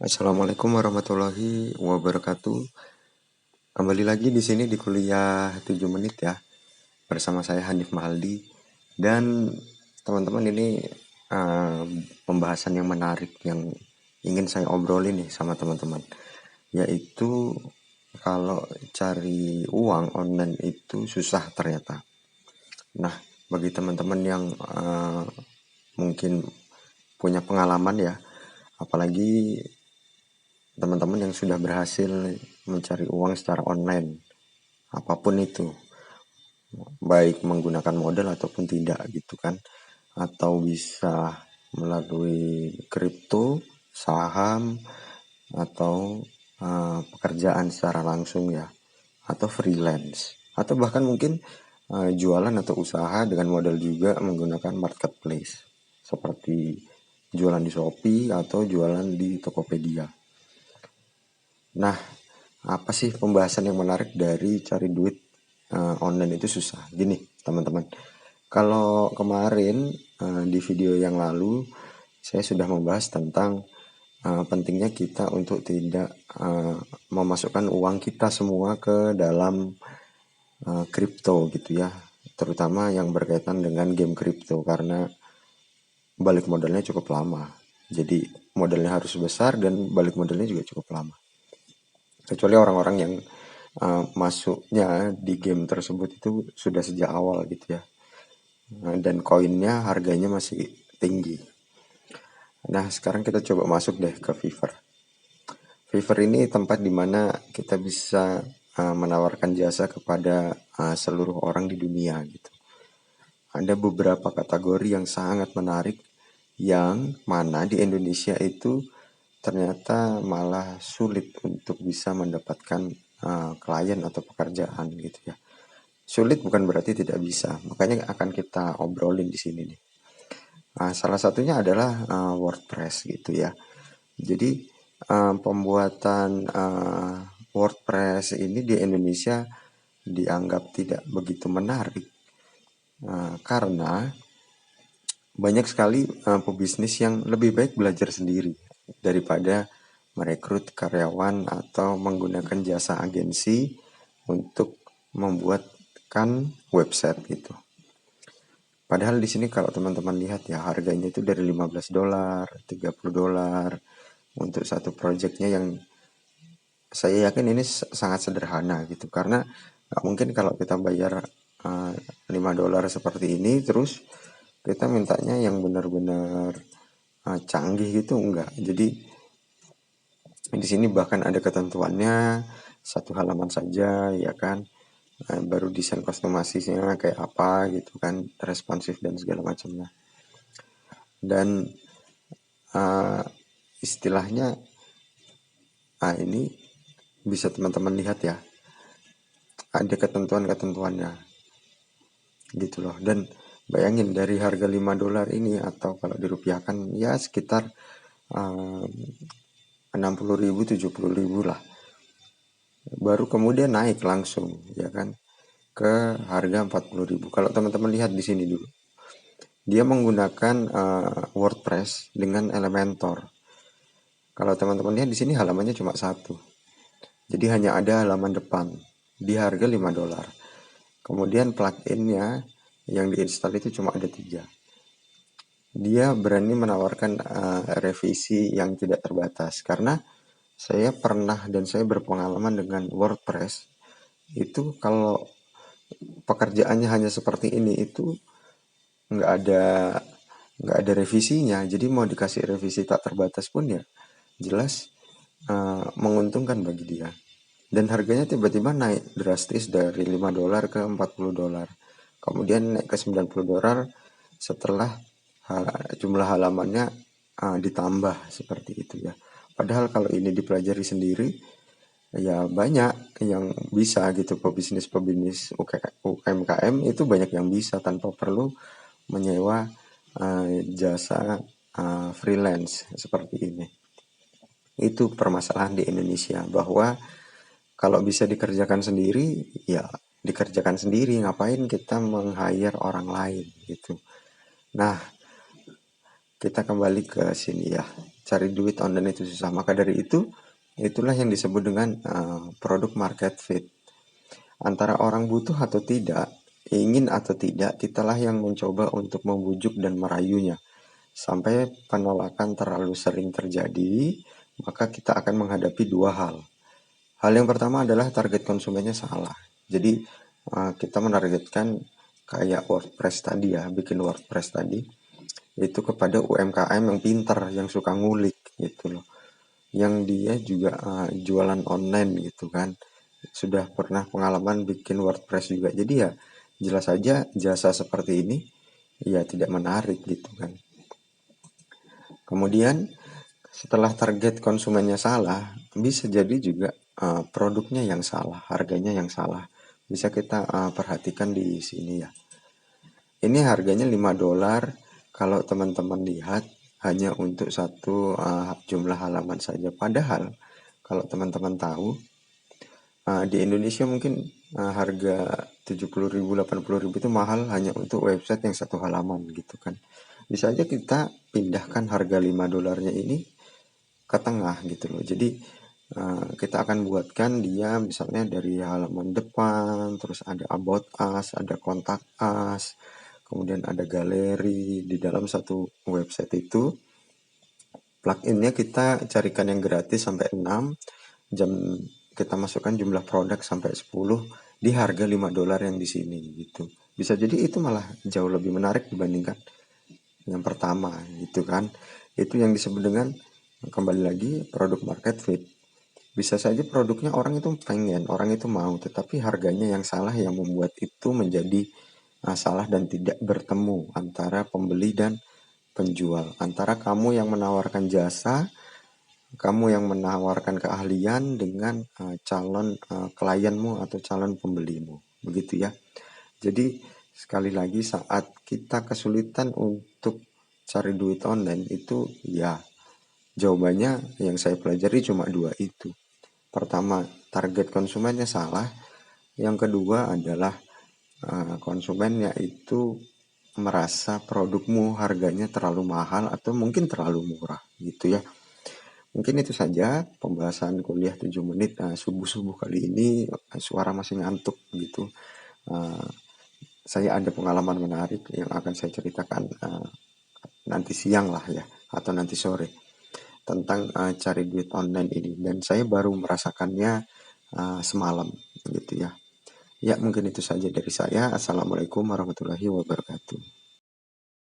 Assalamualaikum warahmatullahi wabarakatuh. Kembali lagi di sini di kuliah 7 menit ya. Bersama saya Hanif Mahaldi. Dan teman-teman ini pembahasan yang menarik yang ingin saya obrolin nih sama teman-teman. Yaitu kalau cari uang online itu susah ternyata. Nah, bagi teman-teman yang mungkin punya pengalaman ya, apalagi teman-teman yang sudah berhasil mencari uang secara online, apapun itu, baik menggunakan modal ataupun tidak gitu kan, atau bisa melalui kripto, saham, atau pekerjaan secara langsung ya, atau freelance, atau bahkan mungkin jualan atau usaha dengan modal juga menggunakan marketplace seperti jualan di Shopee atau jualan di Tokopedia. Nah, apa sih pembahasan yang menarik dari cari duit online itu susah? Gini, teman-teman. Kalau kemarin di video yang lalu saya sudah membahas tentang pentingnya kita untuk tidak memasukkan uang kita semua ke dalam kripto gitu ya. Terutama yang berkaitan dengan game kripto karena balik modalnya cukup lama. Jadi modalnya harus besar dan balik modalnya juga cukup lama. Kecuali orang-orang yang masuknya di game tersebut itu sudah sejak awal gitu ya. Dan koinnya harganya masih tinggi. Nah, sekarang kita coba masuk deh ke Fiverr. Fiverr ini tempat dimana kita bisa menawarkan jasa kepada seluruh orang di dunia gitu. Ada beberapa kategori yang sangat menarik yang mana di Indonesia itu ternyata malah sulit untuk bisa mendapatkan klien atau pekerjaan gitu ya. Sulit bukan berarti tidak bisa, makanya akan kita obrolin di sini nih. Salah satunya adalah WordPress gitu ya. Jadi pembuatan WordPress ini di Indonesia dianggap tidak begitu menarik karena banyak sekali pebisnis yang lebih baik belajar sendiri daripada merekrut karyawan atau menggunakan jasa agensi untuk membuatkan website gitu. Padahal di sini kalau teman-teman lihat ya harganya itu dari $15, $30 untuk satu projectnya yang saya yakin ini sangat sederhana gitu karena nggak mungkin kalau kita bayar $5 seperti ini terus kita mintanya yang benar-benar canggih gitu enggak. Jadi di sini bahkan ada ketentuannya satu halaman saja ya kan. Baru desain kostumasinya kayak apa gitu kan, responsif dan segala macamnya. Dan istilahnya ini bisa teman-teman lihat ya, ada ketentuan-ketentuannya gitu loh. Dan bayangin dari harga $5 ini atau kalau dirupiahkan ya sekitar 60.000 70.000 lah, baru kemudian naik langsung ya kan ke harga 40.000. Kalau teman-teman lihat di sini dulu, dia menggunakan WordPress dengan Elementor. Kalau teman-teman lihat di sini halamannya cuma satu, jadi hanya ada halaman depan di harga $5. Kemudian pluginnya yang diinstal itu cuma ada 3. Dia berani menawarkan revisi yang tidak terbatas karena saya pernah dan saya berpengalaman dengan WordPress itu. Kalau pekerjaannya hanya seperti ini itu nggak ada revisinya. Jadi mau dikasih revisi tak terbatas pun ya jelas menguntungkan bagi dia. Dan harganya tiba-tiba naik drastis dari $5 ke $40. Kemudian naik ke $90 setelah jumlah halamannya ditambah seperti itu ya. Padahal kalau ini dipelajari sendiri ya banyak yang bisa gitu. Pebisnis UMKM itu banyak yang bisa tanpa perlu menyewa jasa freelance seperti ini. Itu permasalahan di Indonesia, bahwa kalau bisa dikerjakan sendiri ya dikerjakan sendiri, ngapain kita meng-hire orang lain gitu. Nah, kita kembali ke sini ya. cari duit online itu susah. Maka dari itu, itulah yang disebut dengan produk market fit. Antara orang butuh atau tidak, ingin atau tidak, kitalah yang mencoba untuk membujuk dan merayunya. Sampai penolakan terlalu sering terjadi, maka kita akan menghadapi dua hal. Hal yang pertama adalah target konsumennya salah. Jadi kita menargetkan kayak WordPress tadi ya, bikin WordPress tadi itu kepada UMKM yang pintar, yang suka ngulik gitu loh. Yang dia juga jualan online gitu kan. Sudah pernah pengalaman bikin WordPress juga. Jadi ya jelas saja jasa seperti ini ya tidak menarik gitu kan. Kemudian setelah target konsumennya salah, bisa jadi juga produknya yang salah, harganya yang salah. Bisa kita perhatikan di sini ya. Ini harganya $5. Kalau teman-teman lihat hanya untuk satu jumlah halaman saja. Padahal kalau teman-teman tahu di Indonesia mungkin harga 70.000, 80.000 itu mahal hanya untuk website yang satu halaman gitu kan. Bisa aja kita pindahkan harga $5 ini ke tengah gitu loh. Jadi kita akan buatkan dia misalnya dari halaman depan, terus ada about us, ada kontak us, kemudian ada galeri. Di dalam satu website itu pluginnya kita carikan yang gratis sampai 6 jam, kita masukkan jumlah produk sampai 10 di harga $5 yang di sini gitu. Bisa jadi itu malah jauh lebih menarik dibandingkan yang pertama gitu kan. Itu yang disebut dengan, kembali lagi, produk market fit. Bisa saja produknya orang itu pengen, orang itu mau, tetapi harganya yang salah yang membuat itu menjadi salah dan tidak bertemu antara pembeli dan penjual. Antara kamu yang menawarkan jasa, kamu yang menawarkan keahlian dengan calon klienmu atau calon pembelimu. Begitu ya. Jadi sekali lagi saat kita kesulitan untuk cari duit online itu ya jawabannya yang saya pelajari cuma dua itu. Pertama, target konsumennya salah. Yang kedua adalah konsumennya itu merasa produkmu harganya terlalu mahal atau mungkin terlalu murah gitu ya. Mungkin itu saja pembahasan kuliah 7 menit subuh-subuh kali ini. Suara masih ngantuk gitu. Saya ada pengalaman menarik yang akan saya ceritakan nanti siang lah ya, atau nanti sore, tentang cari duit online ini. Dan saya baru merasakannya semalam gitu ya. Ya mungkin itu saja dari saya. Assalamualaikum warahmatullahi wabarakatuh.